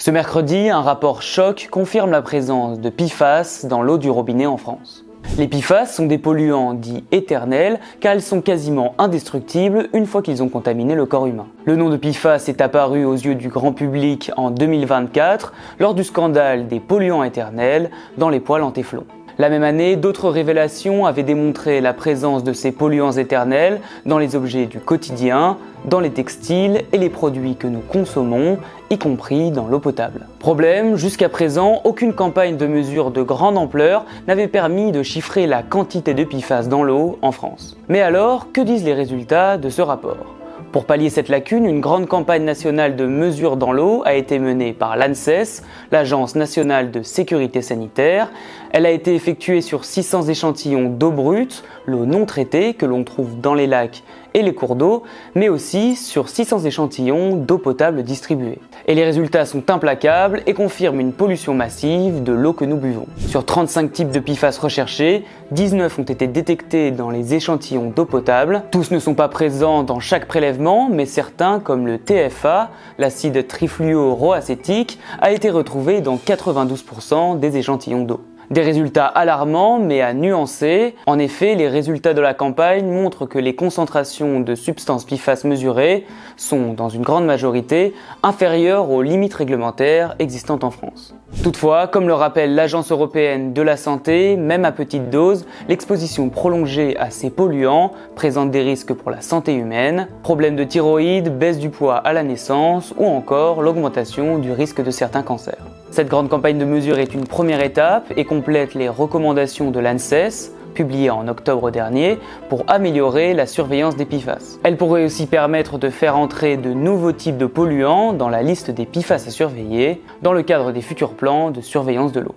Ce mercredi, un rapport choc confirme la présence de PFAS dans l'eau du robinet en France. Les PFAS sont des polluants dits éternels car ils sont quasiment indestructibles une fois qu'ils ont contaminé le corps humain. Le nom de PFAS est apparu aux yeux du grand public en 2024 lors du scandale des polluants éternels dans les poêles en téflon. La même année, d'autres révélations avaient démontré la présence de ces polluants éternels dans les objets du quotidien, dans les textiles et les produits que nous consommons, y compris dans l'eau potable. Problème, jusqu'à présent, aucune campagne de mesure de grande ampleur n'avait permis de chiffrer la quantité de PFAS dans l'eau en France. Mais alors, que disent les résultats de ce rapport ? Pour pallier cette lacune, une grande campagne nationale de mesure dans l'eau a été menée par l'ANSES, l'Agence nationale de sécurité sanitaire. Elle a été effectuée sur 600 échantillons d'eau brute, l'eau non traitée que l'on trouve dans les lacs et les cours d'eau, mais aussi sur 600 échantillons d'eau potable distribuée. Et les résultats sont implacables et confirment une pollution massive de l'eau que nous buvons. Sur 35 types de PFAS recherchés, 19 ont été détectés dans les échantillons d'eau potable. Tous ne sont pas présents dans chaque prélèvement, mais certains, comme le TFA, l'acide trifluoroacétique, a été retrouvé dans 92% des échantillons d'eau. Des résultats alarmants mais à nuancer. En effet, les résultats de la campagne montrent que les concentrations de substances PFAS mesurées sont, dans une grande majorité, inférieures aux limites réglementaires existantes en France. Toutefois, comme le rappelle l'Agence européenne de la santé, même à petite dose, l'exposition prolongée à ces polluants présente des risques pour la santé humaine, problèmes de thyroïde, baisse du poids à la naissance ou encore l'augmentation du risque de certains cancers. Cette grande campagne de mesure est une première étape et complète les recommandations de l'ANSES, publiées en octobre dernier, pour améliorer la surveillance des PFAS. Elle pourrait aussi permettre de faire entrer de nouveaux types de polluants dans la liste des PFAS à surveiller, dans le cadre des futurs plans de surveillance de l'eau.